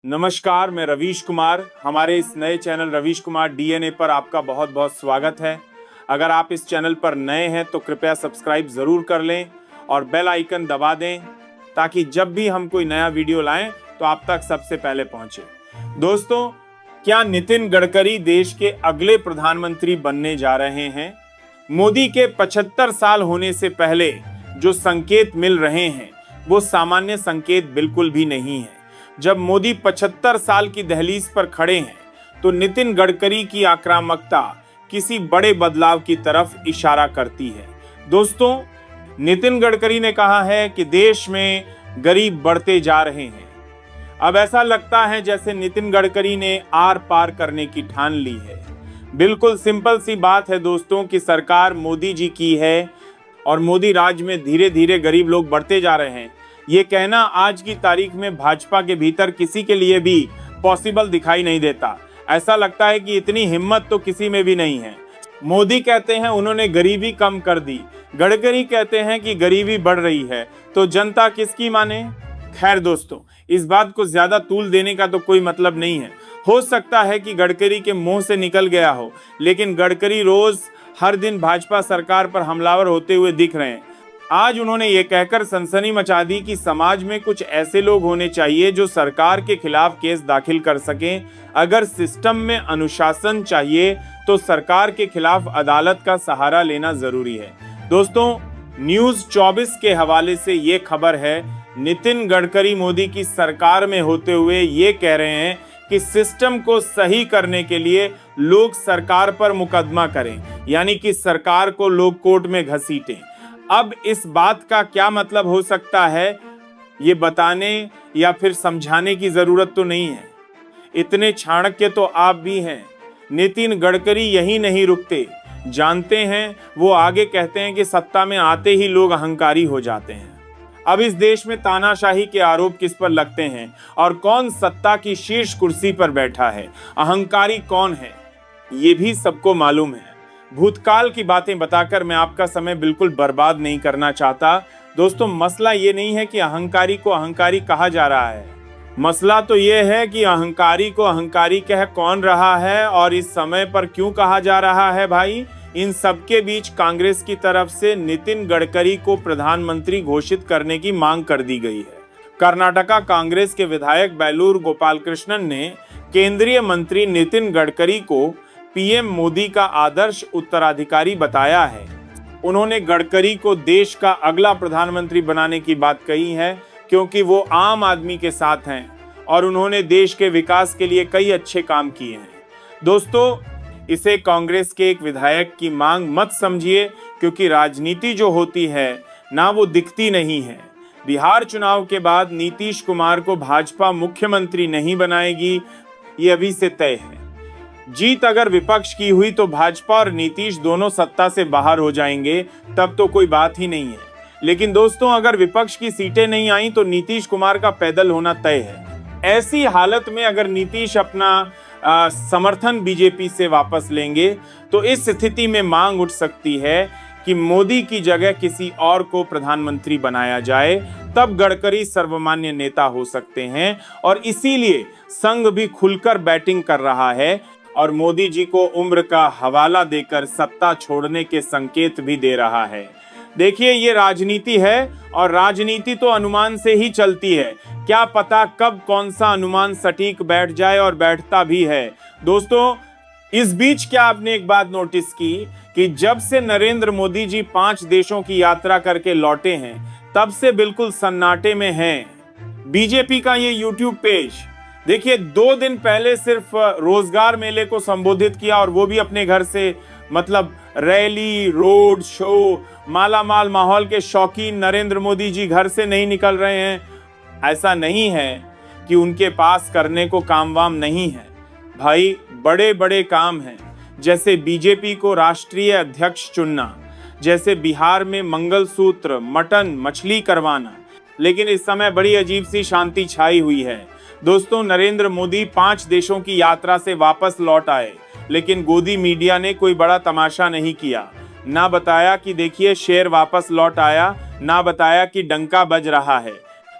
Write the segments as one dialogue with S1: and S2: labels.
S1: नमस्कार, मैं रवीश कुमार। हमारे इस नए चैनल रवीश कुमार डीएनए पर आपका बहुत बहुत स्वागत है। अगर आप इस चैनल पर नए हैं तो कृपया सब्सक्राइब ज़रूर कर लें और बेल आइकन दबा दें ताकि जब भी हम कोई नया वीडियो लाएं तो आप तक सबसे पहले पहुंचे। दोस्तों, क्या नितिन गडकरी देश के अगले प्रधानमंत्री बनने जा रहे हैं? मोदी के 75 साल होने से पहले जो संकेत मिल रहे हैं वो सामान्य संकेत बिल्कुल भी नहीं है। जब मोदी 75 साल की दहलीज पर खड़े हैं तो नितिन गडकरी की आक्रामकता किसी बड़े बदलाव की तरफ इशारा करती है। दोस्तों, नितिन गडकरी ने कहा है कि देश में गरीब बढ़ते जा रहे हैं। अब ऐसा लगता है जैसे नितिन गडकरी ने आर पार करने की ठान ली है। बिल्कुल सिंपल सी बात है दोस्तों कि सरकार मोदी जी की है और मोदी राज में धीरे धीरे गरीब लोग बढ़ते जा रहे हैं। ये कहना आज की तारीख में भाजपा के भीतर किसी के लिए भी पॉसिबल दिखाई नहीं देता। ऐसा लगता है कि इतनी हिम्मत तो किसी में भी नहीं है। मोदी कहते हैं उन्होंने गरीबी कम कर दी, गडकरी कहते हैं कि गरीबी बढ़ रही है, तो जनता किसकी माने? खैर दोस्तों, इस बात को ज्यादा तूल देने का तो कोई मतलब नहीं है। हो सकता है कि गडकरी के मुंह से निकल गया हो, लेकिन गडकरी रोज हर दिन भाजपा सरकार पर हमलावर होते हुए दिख रहे हैं। आज उन्होंने ये कहकर सनसनी मचा दी कि समाज में कुछ ऐसे लोग होने चाहिए जो सरकार के खिलाफ केस दाखिल कर सकें। अगर सिस्टम में अनुशासन चाहिए तो सरकार के खिलाफ अदालत का सहारा लेना जरूरी है। दोस्तों, न्यूज़ 24 के हवाले से ये खबर है, नितिन गडकरी मोदी की सरकार में होते हुए ये कह रहे हैं कि सिस्टम को सही करने के लिए लोग सरकार पर मुकदमा करें, यानी कि सरकार को लोग कोर्ट में घसीटें। अब इस बात का क्या मतलब हो सकता है ये बताने या फिर समझाने की जरूरत तो नहीं है। इतने चाणक्य तो आप भी हैं। नितिन गडकरी यही नहीं रुकते, जानते हैं वो आगे कहते हैं कि सत्ता में आते ही लोग अहंकारी हो जाते हैं। अब इस देश में तानाशाही के आरोप किस पर लगते हैं और कौन सत्ता की शीर्ष कुर्सी पर बैठा है, अहंकारी कौन है, ये भी सबको मालूम है। भूतकाल की बातें बताकर मैं आपका समय बिल्कुल बर्बाद नहीं करना चाहता। दोस्तों, मसला ये नहीं है कि अहंकारी को अहंकारी कहा जा रहा है। मसला तो ये है कि अहंकारी को अहंकारी कह कौन रहा है और इस समय पर क्यों कहा जा रहा है। भाई, इन सबके बीच कांग्रेस की तरफ से नितिन गडकरी को प्रधानमंत्री घोषित करने की मांग कर दी गई है। कर्नाटका कांग्रेस के विधायक बेलूर गोपालकृष्णन ने केंद्रीय मंत्री नितिन गडकरी को पीएम मोदी का आदर्श उत्तराधिकारी बताया है। उन्होंने गडकरी को देश का अगला प्रधानमंत्री बनाने की बात कही है क्योंकि वो आम आदमी के साथ हैं और उन्होंने देश के विकास के लिए कई अच्छे काम किए हैं। दोस्तों, इसे कांग्रेस के एक विधायक की मांग मत समझिए, क्योंकि राजनीति जो होती है ना वो दिखती नहीं है। बिहार चुनाव के बाद नीतीश कुमार को भाजपा मुख्यमंत्री नहीं बनाएगी, ये अभी से तय है। जीत अगर विपक्ष की हुई तो भाजपा और नीतीश दोनों सत्ता से बाहर हो जाएंगे, तब तो कोई बात ही नहीं है। लेकिन दोस्तों, अगर विपक्ष की सीटें नहीं आई तो नीतीश कुमार का पैदल होना तय है। ऐसी हालत में अगर नीतीश अपना समर्थन बीजेपी से वापस लेंगे तो इस स्थिति में मांग उठ सकती है कि मोदी की जगह किसी और को प्रधानमंत्री बनाया जाए, तब गडकरी सर्वमान्य नेता हो सकते हैं। और इसीलिए संघ भी खुलकर बैटिंग कर रहा है और मोदी जी को उम्र का हवाला देकर सत्ता छोड़ने के संकेत भी दे रहा है। देखिए, ये राजनीति है और राजनीति तो अनुमान से ही चलती है। क्या पता कब कौन सा अनुमान सटीक बैठ जाए, और बैठता भी है। दोस्तों, इस बीच क्या आपने एक बात नोटिस की कि जब से नरेंद्र मोदी जी 5 देशों की यात्रा करके लौटे हैं तब से बिल्कुल सन्नाटे में हैं। बीजेपी का ये यूट्यूब पेज देखिए, 2 दिन पहले सिर्फ रोजगार मेले को संबोधित किया और वो भी अपने घर से, मतलब रैली, रोड शो, मालामाल माहौल के शौकीन नरेंद्र मोदी जी घर से नहीं निकल रहे हैं। ऐसा नहीं है कि उनके पास करने को काम वाम नहीं है। भाई, बड़े बड़े काम हैं, जैसे बीजेपी को राष्ट्रीय अध्यक्ष चुनना, जैसे बिहार में मंगलसूत्र, मटन, मछली करवाना। लेकिन इस समय बड़ी अजीब सी शांति छाई हुई है। दोस्तों, नरेंद्र मोदी 5 देशों की यात्रा से वापस लौट आए, लेकिन गोदी मीडिया ने कोई बड़ा तमाशा नहीं किया। ना बताया कि देखिए शेर वापस लौट आया, ना बताया कि डंका बज रहा है,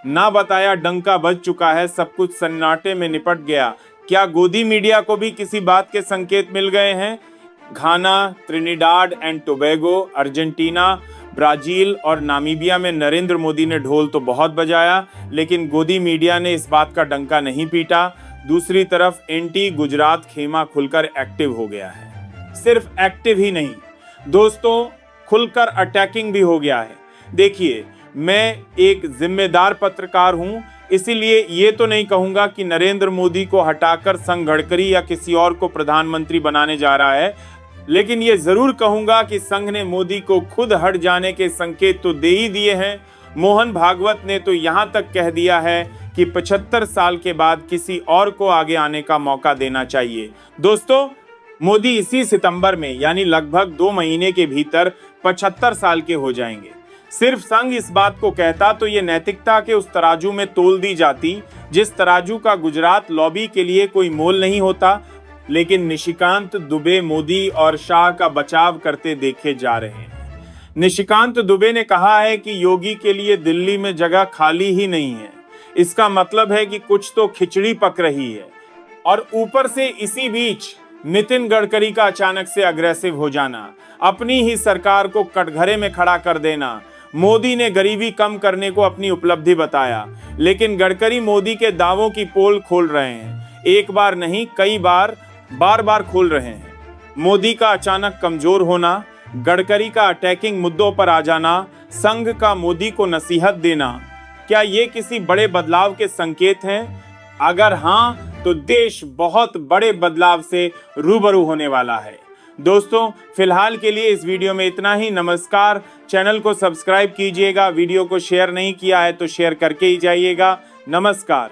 S1: ना बताया डंका बज चुका है, सब कुछ सन्नाटे में निपट गया। क्या गोदी मीडिया को भी किसी बात के संकेत मिल गए हैं? Ghana, Trinidad and Tobago, Argentina, Brazil और नामीबिया में नरेंद्र मोदी ने ढोल तो बहुत बजाया, लेकिन गोदी मीडिया ने इस बात का डंका नहीं पीटा। दूसरी तरफ एंटी गुजरात खेमा खुलकर एक्टिव हो गया है। सिर्फ एक्टिव ही नहीं दोस्तों, खुलकर अटैकिंग भी हो गया है। देखिए, मैं एक जिम्मेदार पत्रकार हूं, इसीलिए ये तो नहीं कहूंगा कि नरेंद्र मोदी को हटाकर संघ गडकरी या किसी और को प्रधानमंत्री बनाने जा रहा है, लेकिन ये जरूर कहूंगा कि संघ ने मोदी को खुद हट जाने के संकेत तो दे ही दिए हैं। मोहन भागवत ने तो यहां तक कह दिया है कि 75 साल के बाद किसी और को आगे आने का मौका देना चाहिए। दोस्तों, मोदी इसी सितंबर में यानी लगभग 2 महीने के भीतर 75 साल के हो जाएंगे। सिर्फ संघ इस बात को कहता तो ये नैतिकता के उस तराजू में तोल दी जाती जिस तराजू का गुजरात लॉबी के लिए कोई मोल नहीं होता, लेकिन निशिकांत दुबे मोदी और शाह का बचाव करते देखे जा रहे हैं। निशिकांत दुबे ने कहा है कि योगी के लिए दिल्ली में जगह खाली ही नहीं है। इसका मतलब है कि कुछ तो खिचड़ी पक रही है। और ऊपर से इसी बीच नितिन गडकरी का अचानक से अग्रेसिव हो जाना, अपनी ही सरकार को कटघरे में खड़ा कर देना। मोदी ने गरीबी कम करने को अपनी उपलब्धि बताया, लेकिन गडकरी मोदी के दावों की पोल खोल रहे हैं। एक बार नहीं, कई बार बार खोल रहे हैं। मोदी का अचानक कमजोर होना, गडकरी का अटैकिंग मुद्दों पर आ जाना, संघ का मोदी को नसीहत देना, क्या ये किसी बड़े बदलाव के संकेत हैं? अगर हाँ, तो देश बहुत बड़े बदलाव से रूबरू होने वाला है। दोस्तों, फिलहाल के लिए इस वीडियो में इतना ही। नमस्कार। चैनल को सब्सक्राइब कीजिएगा, वीडियो को शेयर नहीं किया है तो शेयर करके ही जाइएगा। नमस्कार।